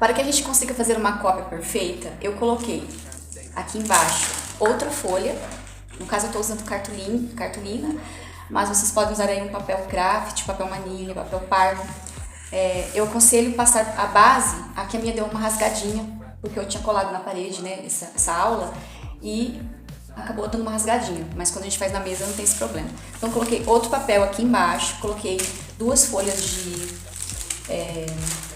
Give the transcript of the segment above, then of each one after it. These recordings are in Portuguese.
Para que a gente consiga fazer uma cópia perfeita, eu coloquei aqui embaixo outra folha. No caso eu estou usando cartolina, mas vocês podem usar aí um papel craft, papel manilha, papel pardo. Eu aconselho passar a base. Aqui a minha deu uma rasgadinha, porque eu tinha colado na parede, né, essa aula, e acabou dando uma rasgadinha, mas quando a gente faz na mesa não tem esse problema. Então eu coloquei outro papel aqui embaixo, coloquei 2 folhas de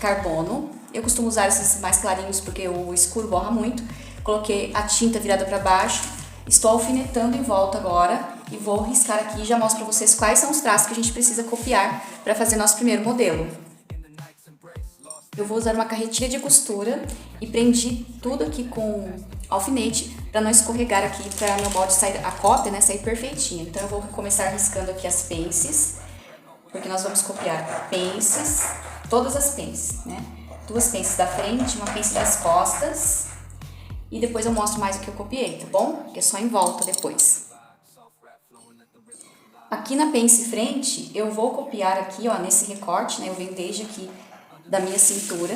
carbono. Eu costumo usar esses mais clarinhos porque o escuro borra muito. Coloquei a tinta virada para baixo. Estou alfinetando em volta agora e vou riscar aqui e já mostro para vocês quais são os traços que a gente precisa copiar para fazer nosso primeiro modelo. Eu vou usar uma carretilha de costura e prendi tudo aqui com alfinete para não escorregar aqui, para meu molde sair, a cópia, né, sair perfeitinha. Então eu vou começar riscando aqui as pences, porque nós vamos copiar pences, todas as pences, né? 2 pences da frente, uma pence das costas, e depois eu mostro mais o que eu copiei, tá bom? Que é só em volta depois. Aqui na pence frente, eu vou copiar aqui, ó, nesse recorte, né? Eu venho desde aqui da minha cintura,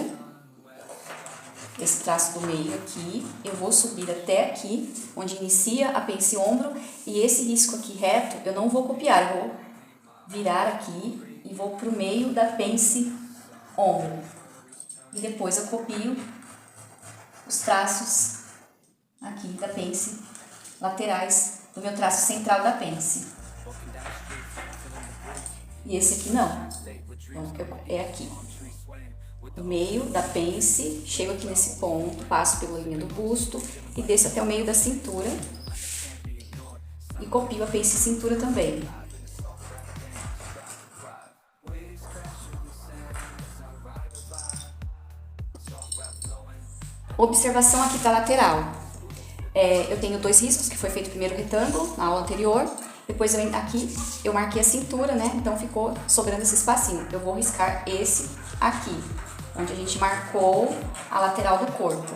esse traço do meio aqui, eu vou subir até aqui, onde inicia a pence ombro, e esse risco aqui reto, eu não vou copiar, eu vou virar aqui e vou pro meio da pence ombro. E depois eu copio os traços aqui da pence laterais do meu traço central da pence. E esse aqui não. Então, é aqui. No meio da pence, chego aqui nesse ponto, passo pela linha do busto e desço até o meio da cintura. E copio a pence cintura também. Observação aqui para a lateral. Eu tenho 2 riscos, que foi feito o primeiro retângulo na aula anterior. Depois aqui eu marquei a cintura, né? Então ficou sobrando esse espacinho. Eu vou riscar esse aqui, onde a gente marcou a lateral do corpo.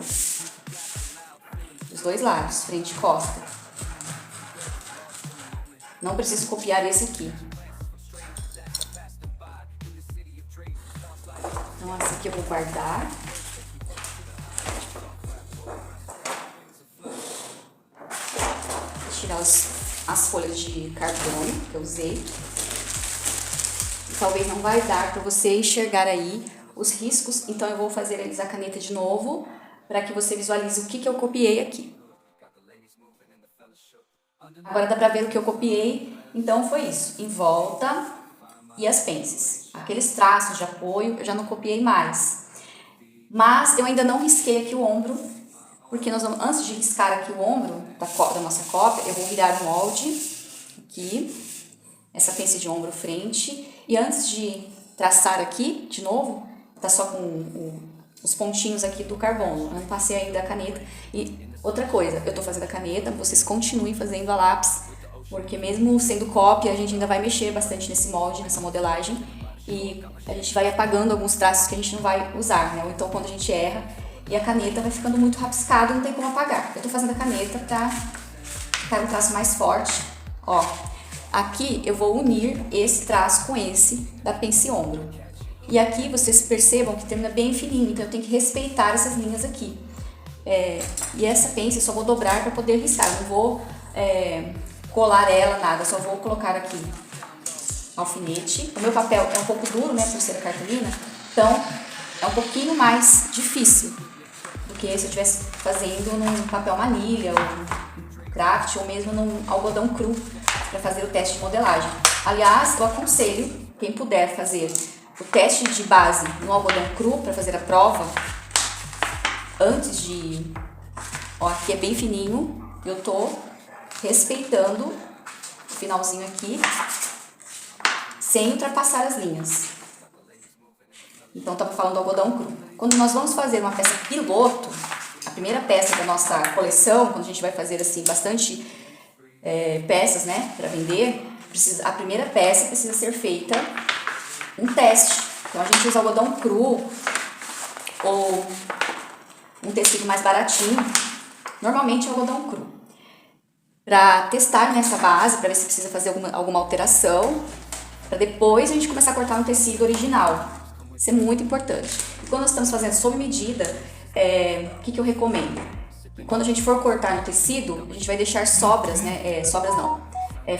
Dos 2 lados, frente e costa. Não preciso copiar esse aqui. Então esse aqui eu vou guardar. Tirar as folhas de carbono que eu usei. Talvez não vai dar para você enxergar aí os riscos, então eu vou fazer eles a caneta de novo, para que você visualize o que eu copiei aqui. Agora dá para ver o que eu copiei, então foi isso, em volta e as pences. Aqueles traços de apoio eu já não copiei mais, mas eu ainda não risquei aqui o ombro, porque nós vamos, antes de riscar aqui o ombro da nossa cópia, eu vou virar o molde aqui, essa pence de ombro frente, e antes de traçar aqui, de novo, tá só com os pontinhos aqui do carbono, eu não passei ainda a caneta. E outra coisa, eu tô fazendo a caneta, vocês continuem fazendo a lápis, porque mesmo sendo cópia, a gente ainda vai mexer bastante nesse molde, nessa modelagem, e a gente vai apagando alguns traços que a gente não vai usar, né? Ou então quando a gente erra, e a caneta vai ficando muito rabiscada, não tem como apagar. Eu tô fazendo a caneta pra ficar um traço mais forte. Ó, aqui eu vou unir esse traço com esse da pence ombro. E aqui vocês percebam que termina bem fininho, então eu tenho que respeitar essas linhas aqui. E essa pence eu só vou dobrar para poder riscar, eu não vou colar ela, nada, só vou colocar aqui alfinete. O meu papel é um pouco duro, né, por ser a cartolina, então é um pouquinho mais difícil do que se eu estivesse fazendo num papel manilha, ou craft, ou mesmo num algodão cru, para fazer o teste de modelagem. Aliás, eu aconselho, quem puder fazer o teste de base no algodão cru, para fazer a prova, antes de... Ó, aqui é bem fininho, eu tô respeitando o finalzinho aqui, sem ultrapassar as linhas. Então, estamos falando do algodão cru. Quando nós vamos fazer uma peça piloto, a primeira peça da nossa coleção, quando a gente vai fazer assim bastante peças, né, para vender, a primeira peça precisa ser feita um teste. Então, a gente usa algodão cru ou um tecido mais baratinho, normalmente algodão cru, para testar nessa base, para ver se precisa fazer alguma alteração, para depois a gente começar a cortar um tecido original. Isso é muito importante. E quando nós estamos fazendo sob medida, o que eu recomendo? Quando a gente for cortar no tecido, a gente vai deixar sobras, né?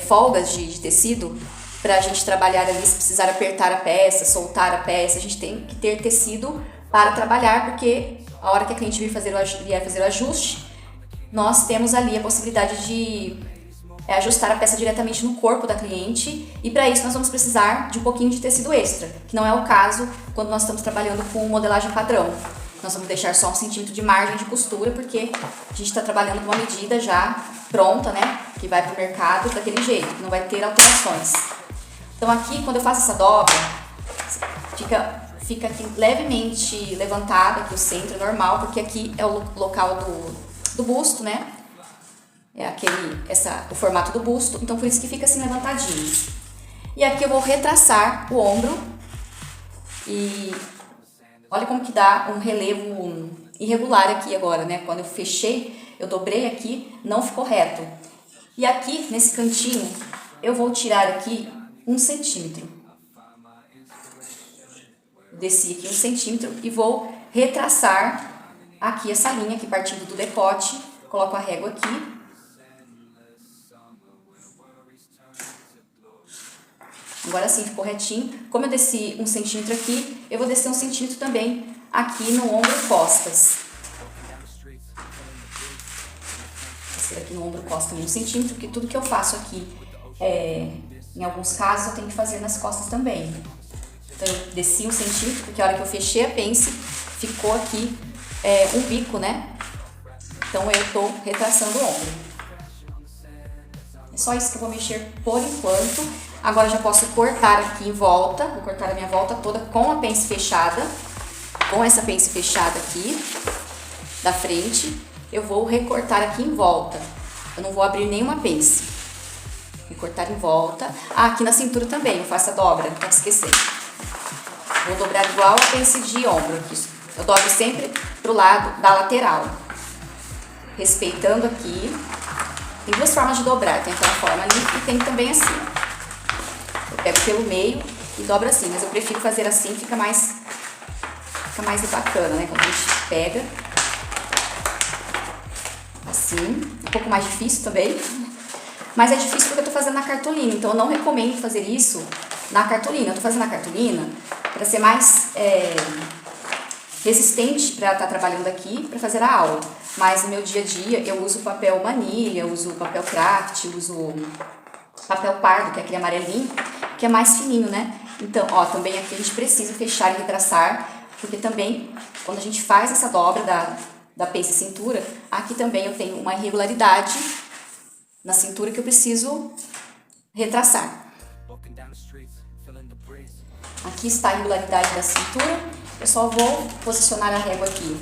Folgas de tecido para a gente trabalhar ali, se precisar apertar a peça, soltar a peça, a gente tem que ter tecido para trabalhar, porque a hora que a cliente vier fazer o ajuste, nós temos ali a possibilidade de ajustar a peça diretamente no corpo da cliente, e para isso nós vamos precisar de um pouquinho de tecido extra, que não é o caso quando nós estamos trabalhando com modelagem padrão. Nós vamos deixar só 1 centímetro de margem de costura, porque a gente está trabalhando com uma medida já pronta, né, que vai para o mercado daquele jeito, não vai ter alterações. Então aqui, quando eu faço essa dobra, fica aqui levemente levantado aqui o centro, normal, porque aqui é o local do busto, né? É o formato do busto, então por isso que fica assim levantadinho. E aqui eu vou retraçar o ombro e olha como que dá um relevo irregular aqui agora, né? Quando eu fechei, eu dobrei aqui, não ficou reto. E aqui, nesse cantinho, eu vou tirar aqui 1 centímetro. Desci aqui 1 centímetro e vou retraçar aqui essa linha aqui partindo do decote. Coloco a régua aqui. Agora sim ficou retinho. Como eu desci 1 centímetro aqui, eu vou descer 1 centímetro também aqui no ombro e costas. Descer aqui no ombro e costas 1 centímetro, porque tudo que eu faço aqui, em alguns casos, eu tenho que fazer nas costas também. Então eu desci 1 centímetro, porque a hora que eu fechei a pence, ficou aqui um bico, né? Então eu tô retraçando o ombro. É só isso que eu vou mexer por enquanto. Agora eu já posso cortar aqui em volta, vou cortar a minha volta toda com a pence fechada, com essa pence fechada aqui, da frente. Eu vou recortar aqui em volta, eu não vou abrir nenhuma pence. Recortar em volta. Ah, aqui na cintura também, eu faço a dobra, não pode esquecer. Vou dobrar igual a pence de ombro aqui. Eu dobro sempre pro lado da lateral, respeitando aqui. Tem 2 formas de dobrar, tem aquela forma ali e tem também assim. Eu pego pelo meio e dobro assim, mas eu prefiro fazer assim, fica mais bacana, né? Quando a gente pega assim, um pouco mais difícil também, mas é difícil porque eu tô fazendo na cartolina, então eu não recomendo fazer isso na cartolina. Eu tô fazendo na cartolina para ser mais resistente para estar trabalhando aqui, para fazer a aula. Mas no meu dia a dia eu uso papel manilha, uso papel craft, uso papel pardo, que é aquele amarelinho, que é mais fininho, né? Então, ó, também aqui a gente precisa fechar e retraçar, porque também, quando a gente faz essa dobra da pence cintura, aqui também eu tenho uma irregularidade na cintura que eu preciso retraçar. Aqui está a irregularidade da cintura, eu só vou posicionar a régua aqui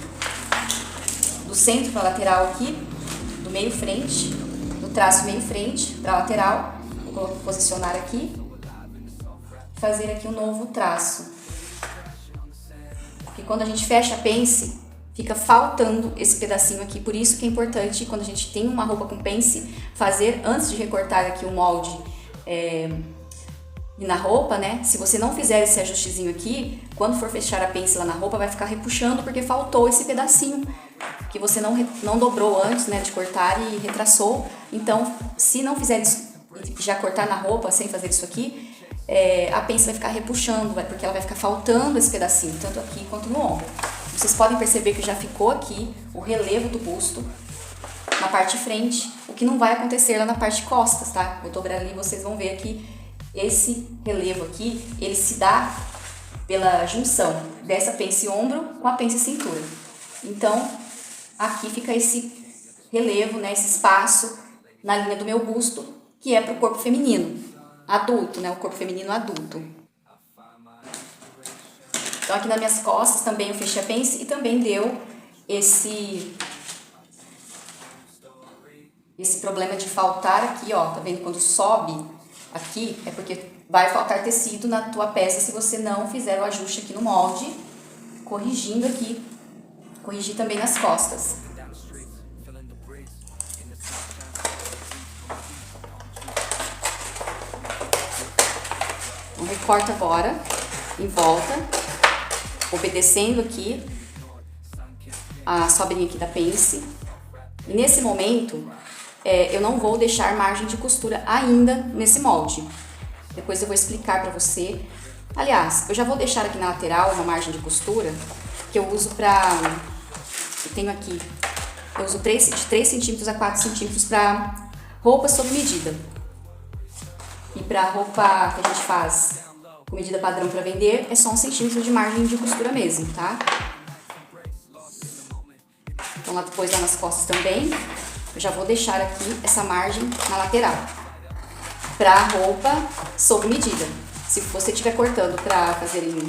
do centro para a lateral aqui, do meio frente, do traço meio frente para a lateral, vou posicionar aqui, fazer aqui um novo traço. Porque quando a gente fecha a pence, fica faltando esse pedacinho aqui, por isso que é importante, quando a gente tem uma roupa com pence, fazer antes de recortar aqui o molde e na roupa, né? Se você não fizer esse ajustezinho aqui, quando for fechar a pence lá na roupa, vai ficar repuxando porque faltou esse pedacinho que você não dobrou antes, né, de cortar e retraçou. Então, se não fizer isso, já cortar na roupa sem fazer isso aqui, a pence vai ficar repuxando, porque ela vai ficar faltando esse pedacinho, tanto aqui quanto no ombro. Vocês podem perceber que já ficou aqui o relevo do busto na parte de frente, o que não vai acontecer lá na parte de costas, tá? Vou dobrar ali, vocês vão ver que esse relevo aqui, ele se dá pela junção dessa pence ombro com a pence cintura. Então, aqui fica esse relevo, né, esse espaço na linha do meu busto, que é para o corpo feminino adulto, né, o corpo feminino adulto. Então, aqui nas minhas costas também eu fechei a pence e também deu esse problema de faltar aqui, ó, tá vendo? Quando sobe aqui, é porque vai faltar tecido na tua peça se você não fizer o ajuste aqui no molde, corrigindo aqui, corrigir também nas costas. Então, recorta agora, em volta, obedecendo aqui a sobrinha aqui da pence. E nesse momento, eu não vou deixar margem de costura ainda nesse molde. Depois eu vou explicar pra você. Aliás, eu já vou deixar aqui na lateral uma margem de costura que eu uso eu tenho aqui, eu uso de 3 centímetros a 4 centímetros para roupa sob medida. E para roupa que a gente faz com medida padrão para vender, é só 1 centímetro de margem de costura mesmo, tá? Então, depois lá nas costas também, eu já vou deixar aqui essa margem na lateral. Para roupa sob medida. Se você estiver cortando para fazer em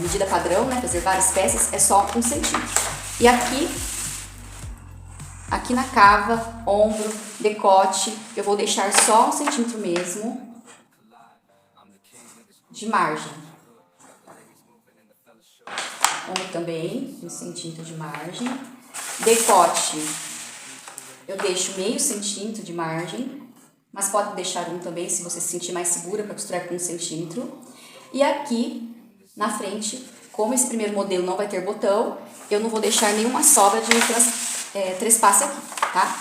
medida padrão, né, fazer várias peças, é só 1 centímetro. E aqui na cava, ombro, decote, eu vou deixar só 1 centímetro mesmo de margem. Ombro também, 1 centímetro de margem. Decote, eu deixo meio centímetro de margem, mas pode deixar 1 também, se você se sentir mais segura para costurar com 1 centímetro. E aqui na frente, como esse primeiro modelo não vai ter botão, eu não vou deixar nenhuma sobra de trespasse aqui, tá?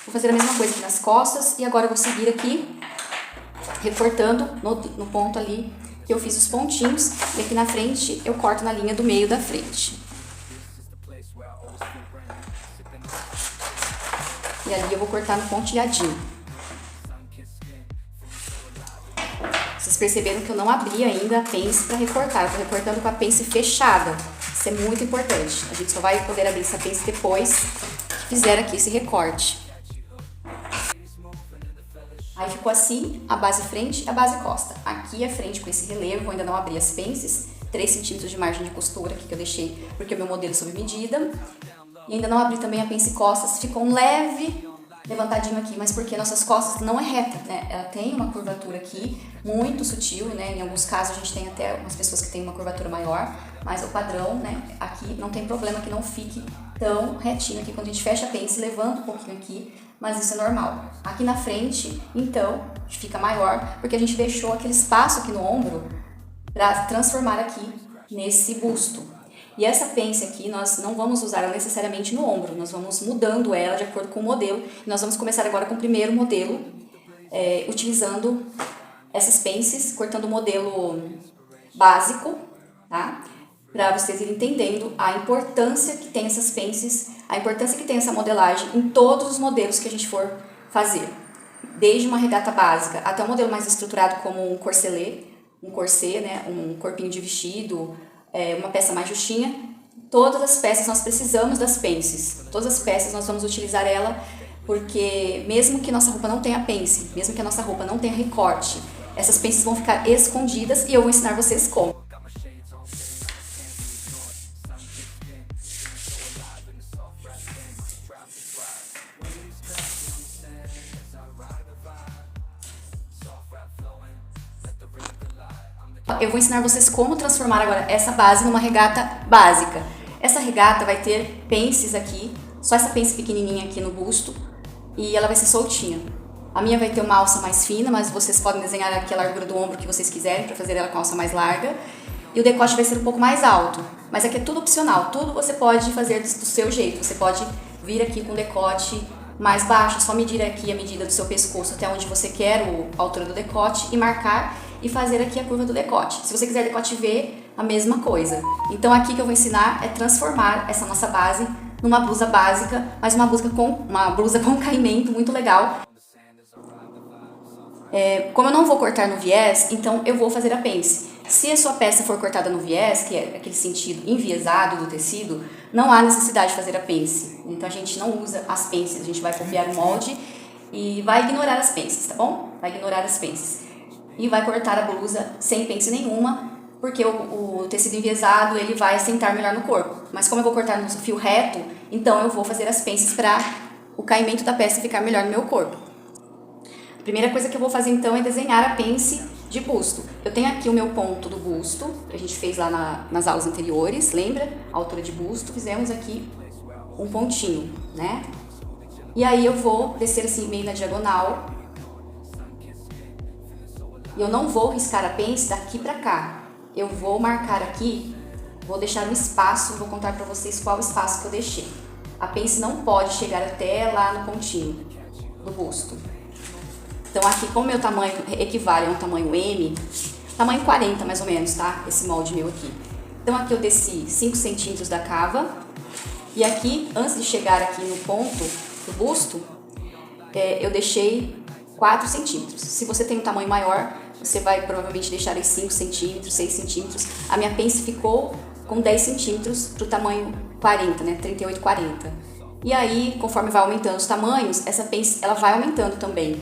Vou fazer a mesma coisa aqui nas costas e agora eu vou seguir aqui, recortando no ponto ali que eu fiz os pontinhos, e aqui na frente eu corto na linha do meio da frente. E ali eu vou cortar no pontilhadinho. Vocês perceberam que eu não abri ainda a pence para recortar, eu tô recortando com a pence fechada. Isso é muito importante. A gente só vai poder abrir essa pence depois que fizer aqui esse recorte. Aí ficou assim, a base frente e a base costa. Aqui a frente com esse relevo, eu ainda não abri as pences, 3 centímetros de margem de costura aqui que eu deixei, porque é o meu modelo sob medida. E ainda não abri também a pence costas, ficou um leve levantadinho aqui, mas porque nossas costas não é reta, né? Ela tem uma curvatura aqui, muito sutil, né? Em alguns casos a gente tem até umas pessoas que têm uma curvatura maior, mas o padrão, né? Aqui não tem problema que não fique tão retinho aqui quando a gente fecha a pence, levanta um pouquinho aqui, mas isso é normal. Aqui na frente, então, fica maior, porque a gente deixou aquele espaço aqui no ombro para transformar aqui nesse busto. E essa pence aqui, nós não vamos usar ela necessariamente no ombro, nós vamos mudando ela de acordo com o modelo. E nós vamos começar agora com o primeiro modelo, utilizando essas pences, cortando o modelo básico, tá? Para vocês irem entendendo a importância que tem essas pences, a importância que tem essa modelagem em todos os modelos que a gente for fazer. Desde uma regata básica até um modelo mais estruturado como um corset, né? Um corpinho de vestido, uma peça mais justinha. Todas as peças nós precisamos das pences. Todas as peças nós vamos utilizar ela, porque mesmo que nossa roupa não tenha pence, mesmo que a nossa roupa não tenha recorte, essas pences vão ficar escondidas e eu vou ensinar vocês como. Eu vou ensinar vocês como transformar agora essa base numa regata básica. Essa regata vai ter pences aqui, só essa pence pequenininha aqui no busto, e ela vai ser soltinha. A minha vai ter uma alça mais fina, mas vocês podem desenhar aqui a largura do ombro que vocês quiserem para fazer ela com a alça mais larga. E o decote vai ser um pouco mais alto, mas aqui é tudo opcional, tudo você pode fazer do seu jeito. Você pode vir aqui com o decote mais baixo, só medir aqui a medida do seu pescoço até onde você quer a altura do decote e marcar e fazer aqui a curva do decote. Se você quiser decote V, a mesma coisa. Então aqui que eu vou ensinar é transformar essa nossa base numa blusa básica, mas uma blusa com caimento muito legal. Como eu não vou cortar no viés, então eu vou fazer a pence. Se a sua peça for cortada no viés, que é aquele sentido enviesado do tecido, não há necessidade de fazer a pence. Então a gente não usa as pences, a gente vai copiar o molde e vai ignorar as pences, tá bom? Vai ignorar as pences. E vai cortar a blusa sem pence nenhuma, porque o tecido enviesado ele vai assentar melhor no corpo. Mas como eu vou cortar no fio reto, então eu vou fazer as pences para o caimento da peça ficar melhor no meu corpo. A primeira coisa que eu vou fazer então é desenhar a pence de busto. Eu tenho aqui o meu ponto do busto, que a gente fez lá nas aulas anteriores, lembra? A altura de busto, fizemos aqui um pontinho, né? E aí eu vou descer assim meio na diagonal. E eu não vou riscar a pence daqui pra cá. eu vou marcar aqui, vou deixar um espaço, vou contar para vocês qual o espaço que eu deixei. A pence não pode chegar até lá no pontinho do busto. Então aqui, como meu tamanho equivale a um tamanho M, tamanho 40 mais ou menos, tá? Esse molde meu aqui. Então aqui eu desci 5 centímetros da cava. E aqui, antes de chegar aqui no ponto do busto, eu deixei 4 centímetros. Se você tem um tamanho maior, você vai provavelmente deixar aí 5 centímetros, 6 centímetros. A minha pence ficou com 10 centímetros pro tamanho 40, né? 38, 40. E aí, conforme vai aumentando os tamanhos, essa pence, ela vai aumentando também.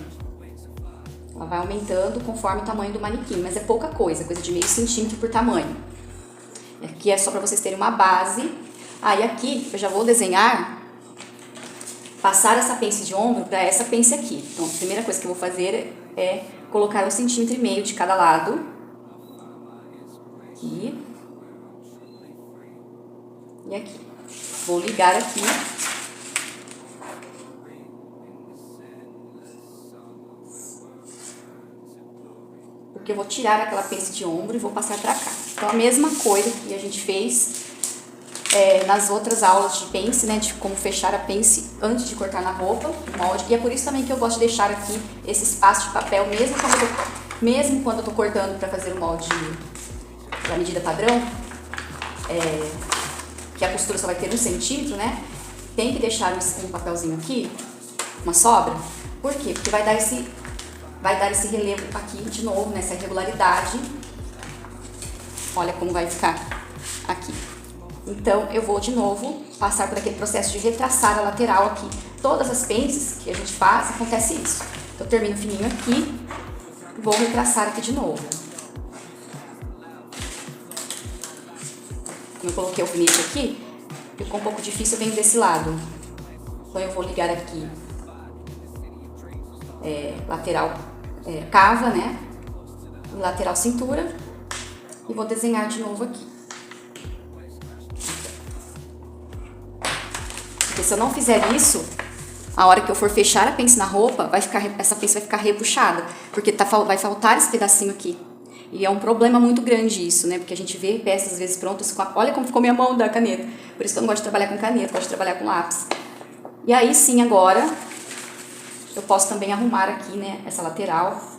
Ela vai aumentando conforme o tamanho do manequim, mas é pouca coisa, coisa de meio centímetro por tamanho. Aqui é só para vocês terem uma base. Aí aqui eu já vou desenhar, passar essa pence de ombro para essa pence aqui. Então a primeira coisa que eu vou fazer é colocar 1,5 centímetro de cada lado. Aqui. E aqui. Vou ligar aqui. Porque eu vou tirar aquela pence de ombro e vou passar pra cá. Então, a mesma coisa que a gente fez nas outras aulas de pence, né? De como fechar a pence antes de cortar na roupa, no molde. E é por isso também que eu gosto de deixar aqui esse espaço de papel, mesmo quando eu tô cortando pra fazer o molde da medida padrão, que a costura só vai ter 1 centímetro, né? Tem que deixar um papelzinho aqui, uma sobra. Por quê? Porque vai dar esse relevo aqui de novo, nessa irregularidade. Olha como vai ficar aqui. Então, eu vou de novo passar por aquele processo de retraçar a lateral aqui. Todas as pences que a gente faz, acontece isso. Eu termino fininho aqui e vou retraçar aqui de novo. Como eu coloquei o alfinete aqui, ficou um pouco difícil, eu venho desse lado. Então, eu vou ligar aqui lateral cava, né? Lateral cintura. E vou desenhar de novo aqui. Porque se eu não fizer isso, a hora que eu for fechar a pence na roupa, essa pence vai ficar repuxada. Porque vai faltar esse pedacinho aqui. E é um problema muito grande isso, né? Porque a gente vê peças às vezes prontas olha como ficou minha mão da caneta. Por isso que eu não gosto de trabalhar com caneta, gosto de trabalhar com lápis. E aí sim, agora, eu posso também arrumar aqui, né? Essa lateral.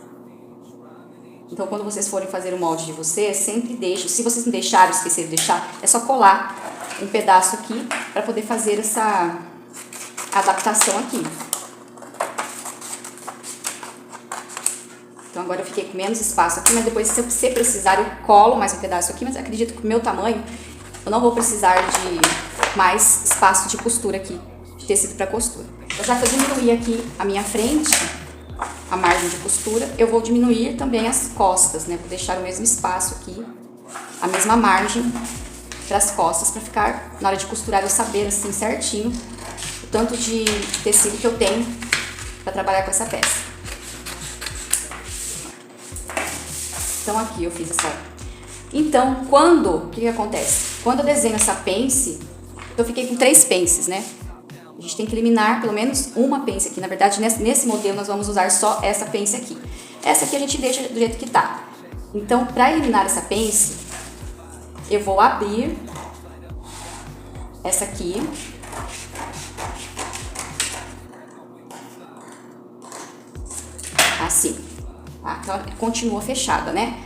Então, quando vocês forem fazer o molde de vocês, sempre deixem. Se vocês não deixaram, esqueceram de deixar, é só colar um pedaço aqui para poder fazer essa adaptação aqui. Então, agora eu fiquei com menos espaço aqui, mas depois, se você precisar, eu colo mais um pedaço aqui. Mas acredito que o meu tamanho, eu não vou precisar de mais espaço de costura aqui, de tecido para costura. Então, já que eu diminuí aqui a minha frente, a margem de costura, eu vou diminuir também as costas, né? Vou deixar o mesmo espaço aqui, a mesma margem para as costas, para ficar, na hora de costurar, eu saber assim certinho o tanto de tecido que eu tenho para trabalhar com essa peça. Então aqui eu fiz essa. Então, o que acontece? Quando eu desenho essa pence, eu fiquei com 3 pences, né? A gente tem que eliminar pelo menos uma pence aqui. Na verdade, nesse modelo, nós vamos usar só essa pence aqui. Essa aqui a gente deixa do jeito que tá. Então, para eliminar essa pence, eu vou abrir essa aqui. Assim. Tá? Então, ela continua fechada, né?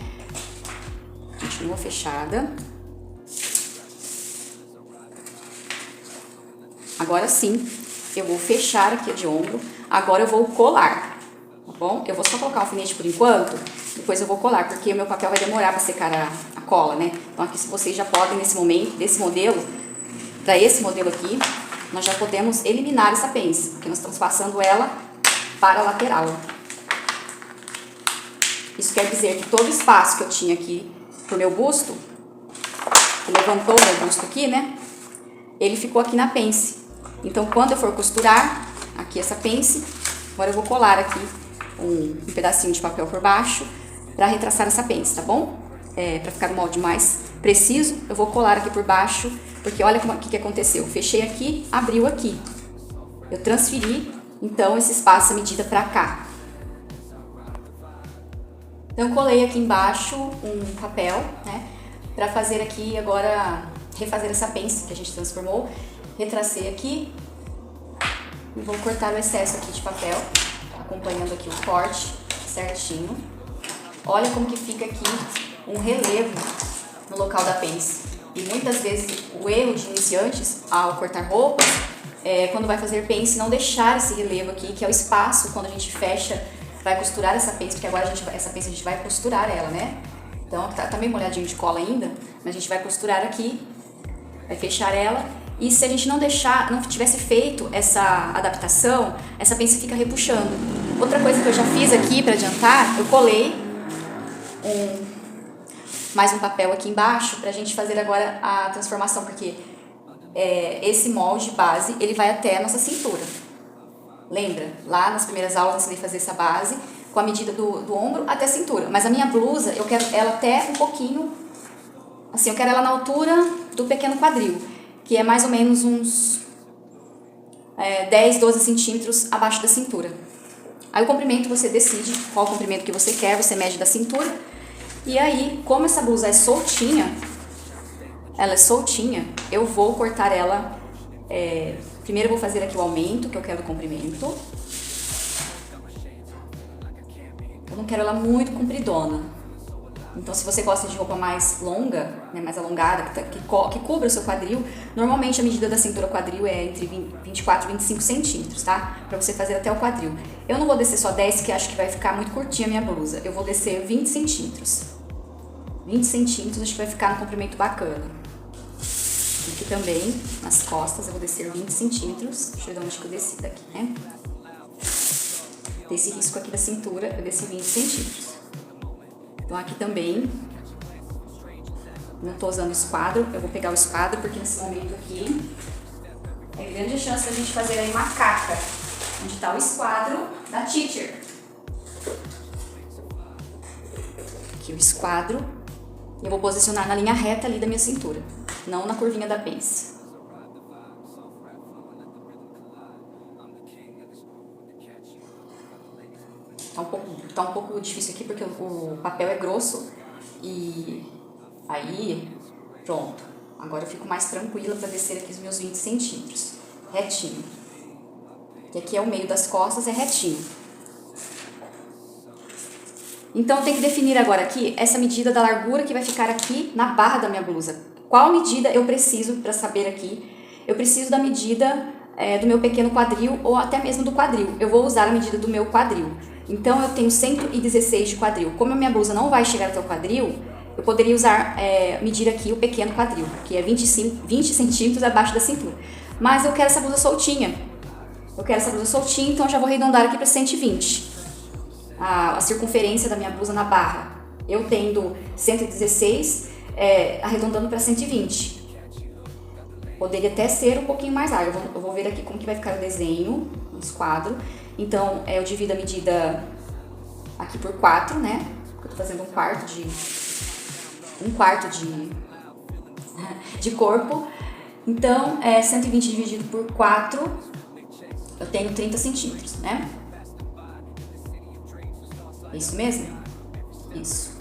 Continua fechada. Agora sim, eu vou fechar aqui de ombro. Agora eu vou colar, tá bom? Eu vou só colocar o alfinete por enquanto, depois eu vou colar, porque o meu papel vai demorar para secar a cola, né? Então aqui, se vocês já podem, nesse momento, desse modelo, para esse modelo aqui, nós já podemos eliminar essa pence, porque nós estamos passando ela para a lateral. Isso quer dizer que todo o espaço que eu tinha aqui pro meu busto, que levantou o meu busto aqui, né? Ele ficou aqui na pence. Então, quando eu for costurar aqui essa pence, agora eu vou colar aqui um pedacinho de papel por baixo para retraçar essa pence, tá bom? Para ficar o molde mais preciso, eu vou colar aqui por baixo, porque olha o que aconteceu. Fechei aqui, abriu aqui. Eu transferi, então, esse espaço, a medida para cá. Então, eu colei aqui embaixo um papel, né? para fazer aqui agora, refazer essa pence que a gente transformou. Retracei aqui e vou cortar o excesso aqui de papel, acompanhando aqui o corte certinho. Olha como que fica aqui um relevo no local da pence. E muitas vezes o erro de iniciantes ao cortar roupas é quando vai fazer pence não deixar esse relevo aqui, que é o espaço quando a gente fecha, vai costurar essa pence, porque agora essa pence a gente vai costurar ela, né? Então tá meio molhadinho de cola ainda, mas a gente vai costurar aqui, vai fechar ela. E se a gente não tivesse feito essa adaptação, essa pence fica repuxando. Outra coisa que eu já fiz aqui para adiantar, eu colei mais um papel aqui embaixo pra gente fazer agora a transformação, porque esse molde base, ele vai até a nossa cintura. Lembra? Lá nas primeiras aulas eu ensinei a fazer essa base com a medida do ombro até a cintura. Mas a minha blusa, eu quero ela até um pouquinho, assim, eu quero ela na altura do pequeno quadril, que é mais ou menos uns 10, 12 centímetros abaixo da cintura. Aí o comprimento você decide qual o comprimento que você quer, você mede da cintura. E aí, como essa blusa é soltinha, eu vou cortar ela. Primeiro eu vou fazer aqui o aumento que eu quero do comprimento. Eu não quero ela muito compridona. Então, se você gosta de roupa mais longa, né, mais alongada, que cubra o seu quadril, normalmente a medida da cintura ao quadril é entre 24 e 25 centímetros, tá? Pra você fazer até o quadril. Eu não vou descer só 10, que acho que vai ficar muito curtinha a minha blusa. Eu vou descer 20 centímetros. 20 centímetros, acho que vai ficar no comprimento bacana. Aqui também, nas costas, eu vou descer 20 centímetros. Deixa eu ver onde que eu desci daqui, né? Desse risco aqui da cintura, eu desci 20 centímetros. Então aqui também, não tô usando esquadro, eu vou pegar o esquadro, porque nesse momento aqui é grande chance da gente fazer aí uma caca, onde tá o esquadro da teacher. Aqui o esquadro, eu vou posicionar na linha reta ali da minha cintura, não na curvinha da pence. Tá um pouco difícil aqui porque o papel é grosso e aí, pronto. Agora eu fico mais tranquila para descer aqui os meus 20 centímetros, retinho. E aqui é o meio das costas, é retinho. Então eu tenho que definir agora aqui essa medida da largura que vai ficar aqui na barra da minha blusa. Qual medida eu preciso para saber aqui? Eu preciso da medida do meu pequeno quadril ou até mesmo do quadril. Eu vou usar a medida do meu quadril. Então eu tenho 116 de quadril. Como a minha blusa não vai chegar até o quadril, eu poderia medir aqui o pequeno quadril, que é 20 centímetros abaixo da cintura. Mas eu quero essa blusa soltinha. Então eu já vou arredondar aqui para 120. A circunferência da minha blusa na barra. Eu tendo 116, arredondando para 120. Poderia até ser um pouquinho mais largo. Eu vou ver aqui como que vai ficar o desenho, o esquadro. Então, eu divido a medida aqui por 4, né? Eu tô fazendo um quarto de corpo. Então, 120 dividido por 4, eu tenho 30 centímetros, né? Isso mesmo? Isso.